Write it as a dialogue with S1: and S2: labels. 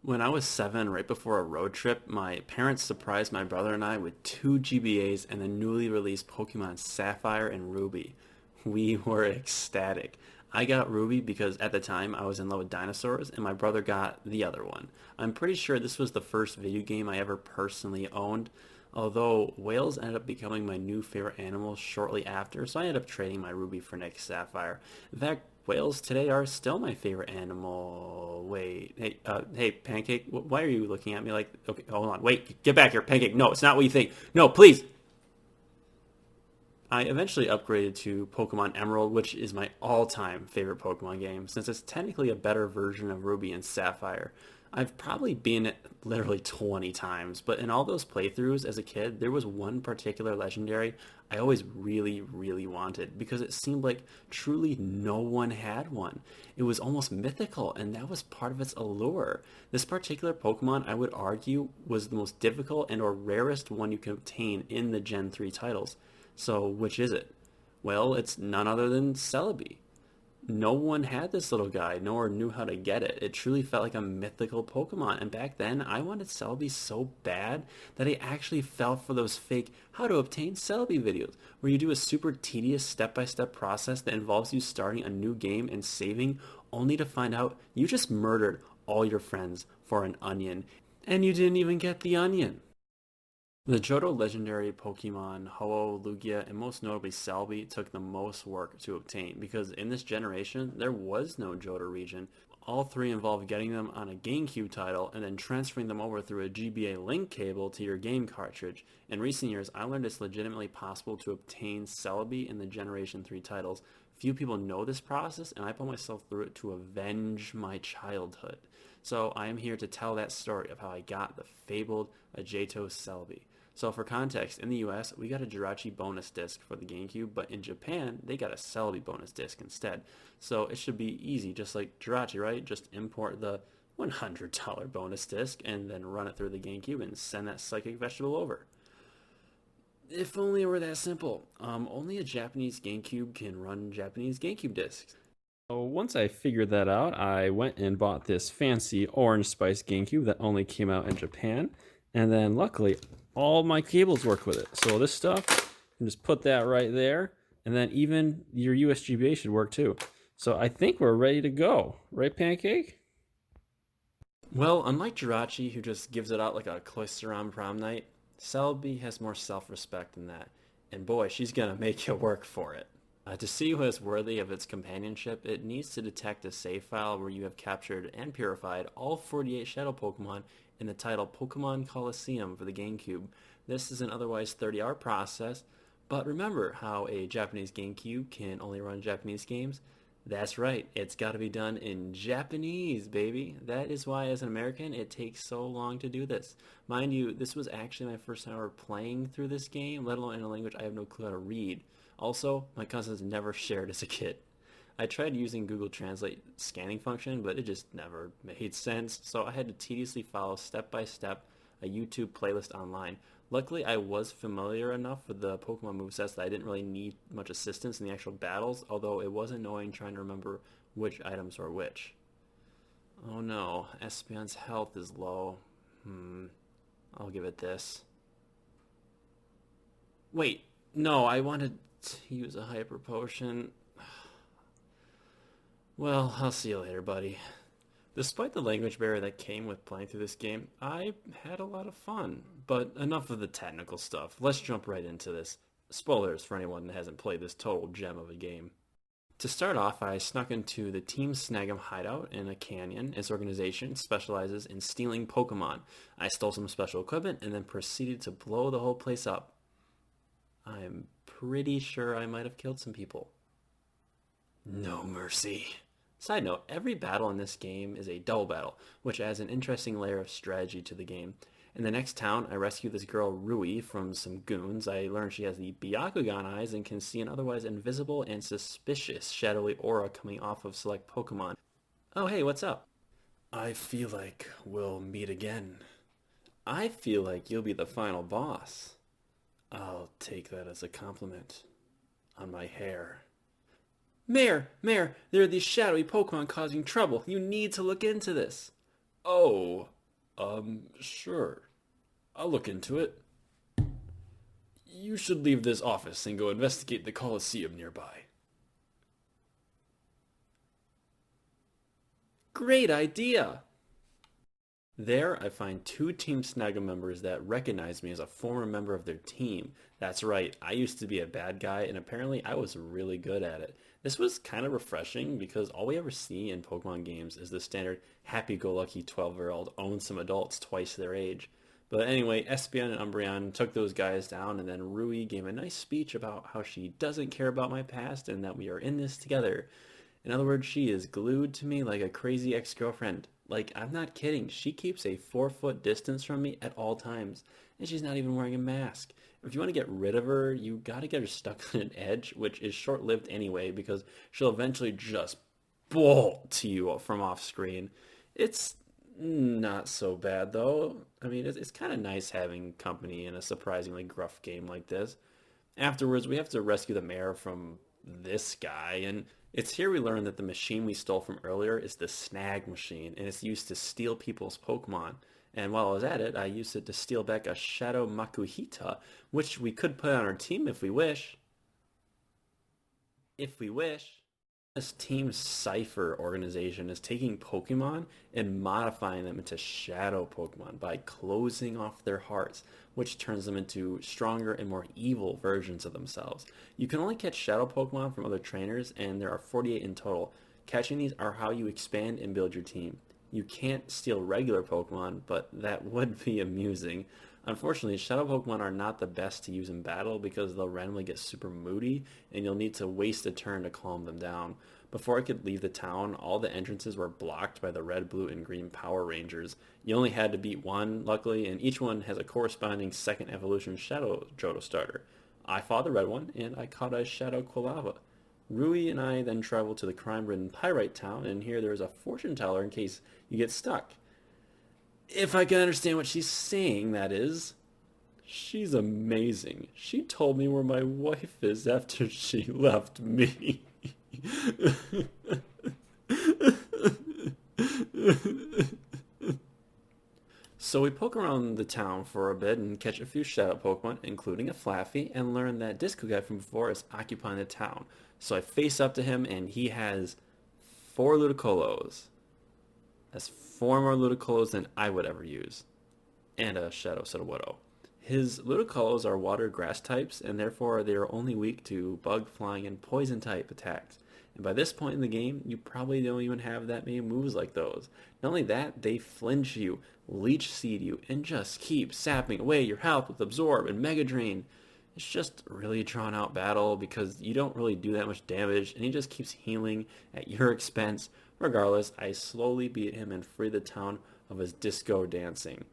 S1: When I was 7, right before a road trip, my parents surprised my brother and I with two GBAs and the newly released Pokemon Sapphire and Ruby. We were ecstatic. I got Ruby because at the time I was in love with dinosaurs, and my brother got the other one. I'm pretty sure this was the first video game I ever personally owned, although whales ended up becoming my new favorite animal shortly after, so I ended up trading my Ruby for Nick Sapphire. In fact, whales today are still my favorite animal. Wait, hey, Pancake, why are you looking at me like, okay, hold on, wait, get back here, Pancake. No, it's not what you think. No, please. I eventually upgraded to Pokemon Emerald, which is my all-time favorite Pokemon game, since it's technically a better version of Ruby and Sapphire. I've probably beaten it literally 20 times, but in all those playthroughs as a kid, there was one particular legendary I always really, really wanted because it seemed like truly no one had one. It was almost mythical, and that was part of its allure. This particular Pokemon, I would argue, was the most difficult and or rarest one you could obtain in the Gen 3 titles. So, which is it? Well, it's none other than Celebi. No one had this little guy, nor knew how to get it. It truly felt like a mythical Pokemon, and back then, I wanted Celebi so bad that I actually fell for those fake how to obtain Celebi videos, where you do a super tedious step-by-step process that involves you starting a new game and saving, only to find out you just murdered all your friends for an onion, and you didn't even get the onion. The Johto legendary Pokemon Ho-Oh, Lugia, and most notably Celebi took the most work to obtain because in this generation there was no Johto region. All three involved getting them on a GameCube title and then transferring them over through a GBA link cable to your game cartridge. In recent years, I learned it's legitimately possible to obtain Celebi in the Generation 3 titles. Few people know this process, and I put myself through it to avenge my childhood. So I am here to tell that story of how I got the fabled Ajato Celebi. So for context, in the US, we got a Jirachi bonus disc for the GameCube, but in Japan, they got a Celebi bonus disc instead. So it should be easy, just like Jirachi, right? Just import the $100 bonus disc and then run it through the GameCube and send that psychic vegetable over. If only it were that simple. Only a Japanese GameCube can run Japanese GameCube discs. So once I figured that out, I went and bought this fancy orange spice GameCube that only came out in Japan. And then luckily, all my cables work with it. So this stuff, you can just put that right there. And then even your USGBA should work too. So I think we're ready to go. Right, Pancake? Well, unlike Jirachi, who just gives it out like a cloister on prom night, Selby has more self-respect than that. And boy, she's gonna make you work for it. To see who is worthy of its companionship, it needs to detect a save file where you have captured and purified all 48 Shadow Pokemon in the title Pokemon Colosseum for the GameCube. This is an otherwise 30-hour process, but remember how a Japanese GameCube can only run Japanese games? That's right, it's got to be done in Japanese, baby. That is why, as an American, it takes so long to do this. Mind you, this was actually my first time ever playing through this game, let alone in a language I have no clue how to read. Also, my cousins never shared as a kid. I tried using Google Translate scanning function, but it just never made sense, so I had to tediously follow step by step a YouTube playlist online. Luckily, I was familiar enough with the Pokemon movesets that I didn't really need much assistance in the actual battles, although it was annoying trying to remember which items were which. Oh no, Espeon's health is low. I'll give it this. Wait, no, I wanted to use a hyper potion. Well, I'll see you later, buddy. Despite the language barrier that came with playing through this game, I had a lot of fun. But enough of the technical stuff. Let's jump right into this. Spoilers for anyone that hasn't played this total gem of a game. To start off, I snuck into the Team Snag'em hideout in a canyon. Its organization specializes in stealing Pokemon. I stole some special equipment and then proceeded to blow the whole place up. I'm pretty sure I might have killed some people. No mercy. Side note, every battle in this game is a double battle, which adds an interesting layer of strategy to the game. In the next town, I rescue this girl Rui from some goons. I learn she has the Byakugan eyes and can see an otherwise invisible and suspicious shadowy aura coming off of select Pokemon. Oh hey, what's up? I feel like we'll meet again. I feel like you'll be the final boss. I'll take that as a compliment. On my hair. Mayor, there are these shadowy Pokemon causing trouble. You need to look into this. Oh, Sure. I'll look into it. You should leave this office and go investigate the Colosseum nearby. Great idea! There, I find two Team Snaggle members that recognize me as a former member of their team. That's right, I used to be a bad guy, and apparently I was really good at it. This was kind of refreshing because all we ever see in Pokemon games is the standard happy-go-lucky 12-year-old owns some adults twice their age. But anyway, Espeon and Umbreon took those guys down, and then Rui gave a nice speech about how she doesn't care about my past and that we are in this together. In other words, she is glued to me like a crazy ex-girlfriend. Like, I'm not kidding. She keeps a 4 foot distance from me at all times. And she's not even wearing a mask. If you want to get rid of her, you gotta get her stuck on an edge, which is short-lived anyway, because she'll eventually just bolt to you from off screen. It's not so bad, though. I mean, it's kind of nice having company in a surprisingly gruff game like this. Afterwards, we have to rescue the mayor from this guy, and it's here we learn that the machine we stole from earlier is the snag machine, and it's used to steal people's Pokemon. And while I was at it, I used it to steal back a Shadow Makuhita, which we could put on our team if we wish. If we wish. This Team Cypher organization is taking Pokemon and modifying them into shadow Pokemon by closing off their hearts, which turns them into stronger and more evil versions of themselves. You can only catch shadow Pokemon from other trainers, and there are 48 in total. Catching these are how you expand and build your team. You can't steal regular Pokemon, but that would be amusing. Unfortunately, shadow Pokemon are not the best to use in battle because they'll randomly get super moody and you'll need to waste a turn to calm them down. Before I could leave the town, all the entrances were blocked by the red, blue, and green Power Rangers. You only had to beat one, luckily, and each one has a corresponding second evolution Shadow Johto starter. I fought the red one, and I caught a Shadow Quilava. Rui and I then traveled to the crime-ridden Pyrite town, and here there is a fortune teller in case you get stuck. If I can understand what she's saying, that is. She's amazing. She told me where my wife is after she left me. So we poke around the town for a bit and catch a few shadow Pokemon, including a Flaffy, and learn that Disco Guy from before is occupying the town. So I face up to him, and he has 4 Ludicolo. That's 4 more Ludicolo than I would ever use. And a Shadow Sudowoodo. His Ludicolo are water grass types, and therefore they are only weak to bug, flying, and poison type attacks. And by this point in the game, you probably don't even have that many moves like those. Not only that, they flinch you, leech seed you, and just keep sapping away your health with Absorb and Mega Drain. It's just a really drawn out battle because you don't really do that much damage, and he just keeps healing at your expense. Regardless, I slowly beat him and free the town of his disco dancing.